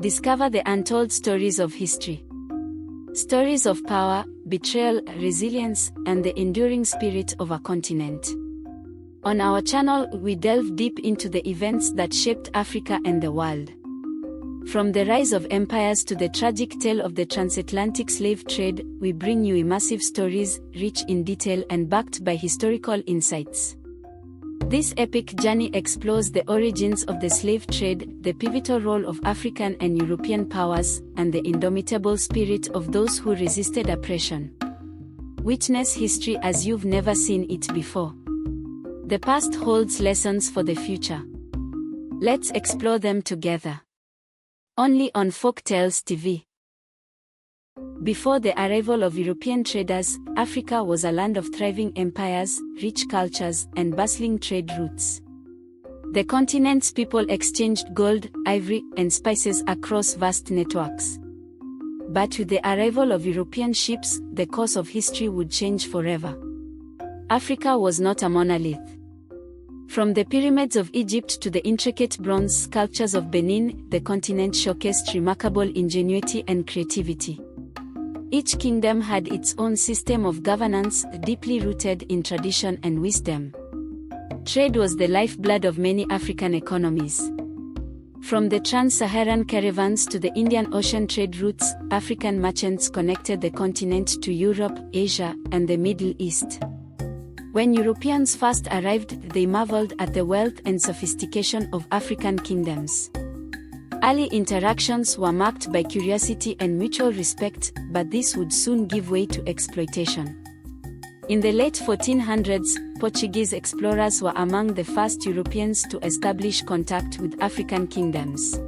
Discover the untold stories of history. Stories of power, betrayal, resilience, and the enduring spirit of a continent. On our channel, we delve deep into the events that shaped Africa and the world. From the rise of empires to the tragic tale of the transatlantic slave trade, we bring you immersive stories, rich in detail and backed by historical insights. This epic journey explores the origins of the slave trade, the pivotal role of African and European powers, and the indomitable spirit of those who resisted oppression. Witness history as you've never seen it before. The past holds lessons for the future. Let's explore them together. Only on Folktales TV. Before the arrival of European traders, Africa was a land of thriving empires, rich cultures, and bustling trade routes. The continent's people exchanged gold, ivory, and spices across vast networks. But with the arrival of European ships, the course of history would change forever. Africa was not a monolith. From the pyramids of Egypt to the intricate bronze sculptures of Benin, the continent showcased remarkable ingenuity and creativity. Each kingdom had its own system of governance, deeply rooted in tradition and wisdom. Trade was the lifeblood of many African economies. From the trans-Saharan caravans to the Indian Ocean trade routes, African merchants connected the continent to Europe, Asia, and the Middle East. When Europeans first arrived, they marveled at the wealth and sophistication of African kingdoms. Early interactions were marked by curiosity and mutual respect, but this would soon give way to exploitation. In the late 1400s, Portuguese explorers were among the first Europeans to establish contact with African kingdoms.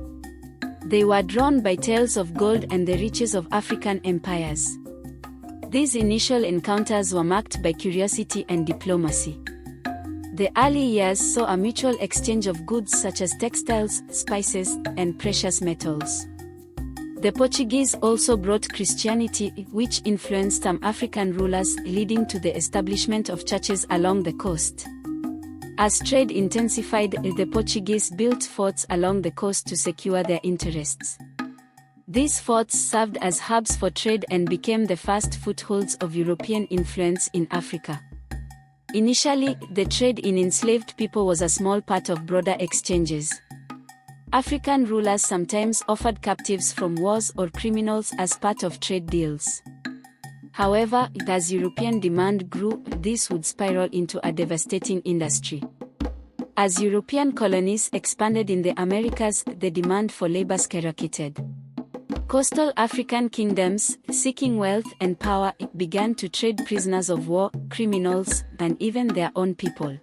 They were drawn by tales of gold and the riches of African empires. These initial encounters were marked by curiosity and diplomacy. The early years saw a mutual exchange of goods such as textiles, spices, and precious metals. The Portuguese also brought Christianity, which influenced some African rulers, leading to the establishment of churches along the coast. As trade intensified, the Portuguese built forts along the coast to secure their interests. These forts served as hubs for trade and became the first footholds of European influence in Africa. Initially, the trade in enslaved people was a small part of broader exchanges. African rulers sometimes offered captives from wars or criminals as part of trade deals. However, as European demand grew, this would spiral into a devastating industry. As European colonies expanded in the Americas, the demand for labor skyrocketed. Coastal African kingdoms, seeking wealth and power, began to trade prisoners of war, criminals, and even their own people.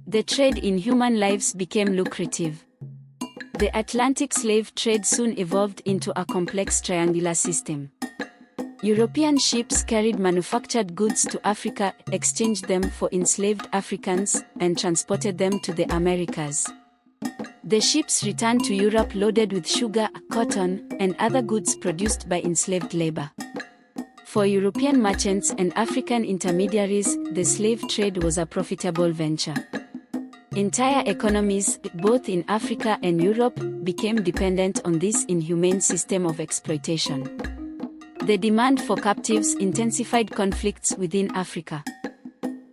The trade in human lives became lucrative. The Atlantic slave trade soon evolved into a complex triangular system. European ships carried manufactured goods to Africa, exchanged them for enslaved Africans, and transported them to the Americas. The ships returned to Europe loaded with sugar, cotton, and other goods produced by enslaved labor. For European merchants and African intermediaries, the slave trade was a profitable venture. Entire economies, both in Africa and Europe, became dependent on this inhumane system of exploitation. The demand for captives intensified conflicts within Africa.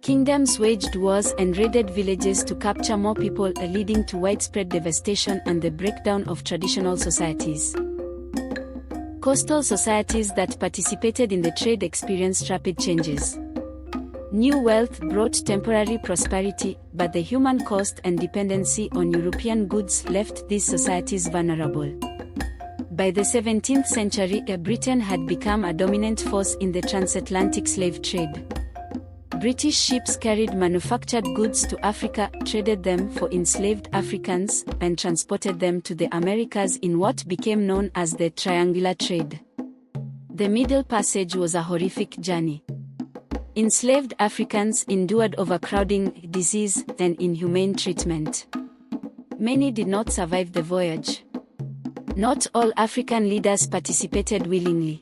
Kingdoms waged wars and raided villages to capture more people, leading to widespread devastation and the breakdown of traditional societies. Coastal societies that participated in the trade experienced rapid changes. New wealth brought temporary prosperity, but the human cost and dependency on European goods left these societies vulnerable. By the 17th century, Britain had become a dominant force in the transatlantic slave trade. British ships carried manufactured goods to Africa, traded them for enslaved Africans, and transported them to the Americas in what became known as the triangular trade. The Middle Passage was a horrific journey. Enslaved Africans endured overcrowding, disease, and inhumane treatment. Many did not survive the voyage. Not all African leaders participated willingly.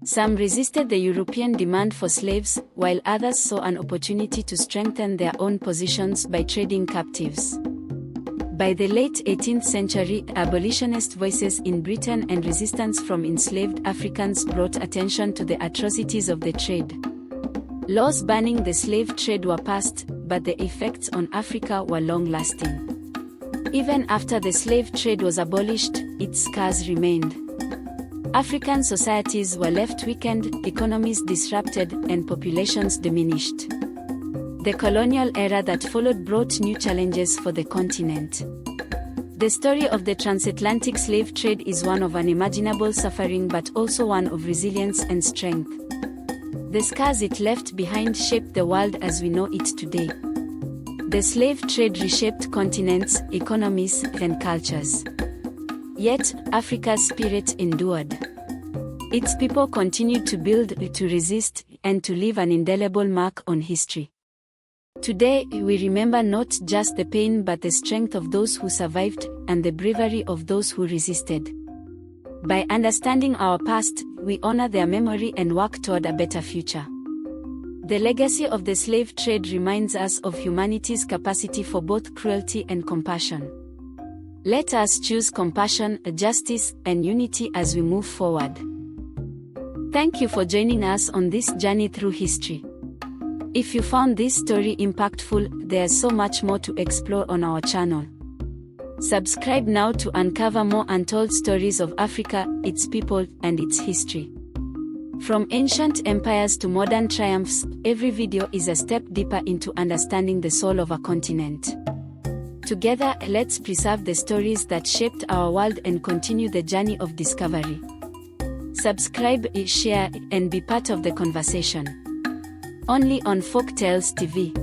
Some resisted the European demand for slaves, while others saw an opportunity to strengthen their own positions by trading captives. By the late 18th century, abolitionist voices in Britain and resistance from enslaved Africans brought attention to the atrocities of the trade. Laws banning the slave trade were passed, but the effects on Africa were long-lasting. Even after the slave trade was abolished, its scars remained. African societies were left weakened, economies disrupted, and populations diminished. The colonial era that followed brought new challenges for the continent. The story of the transatlantic slave trade is one of unimaginable suffering but also one of resilience and strength. The scars it left behind shaped the world as we know it today. The slave trade reshaped continents, economies, and cultures. Yet, Africa's spirit endured. Its people continued to build, to resist, and to leave an indelible mark on history. Today, we remember not just the pain but the strength of those who survived, and the bravery of those who resisted. By understanding our past, we honor their memory and work toward a better future. The legacy of the slave trade reminds us of humanity's capacity for both cruelty and compassion. Let us choose compassion, justice, and unity as we move forward. Thank you for joining us on this journey through history. If you found this story impactful, there's so much more to explore on our channel. Subscribe now to uncover more untold stories of Africa, its people, and its history. From ancient empires to modern triumphs, every video is a step deeper into understanding the soul of a continent. Together, let's preserve the stories that shaped our world and continue the journey of discovery. Subscribe, share, and be part of the conversation. Only on Folk Tales TV.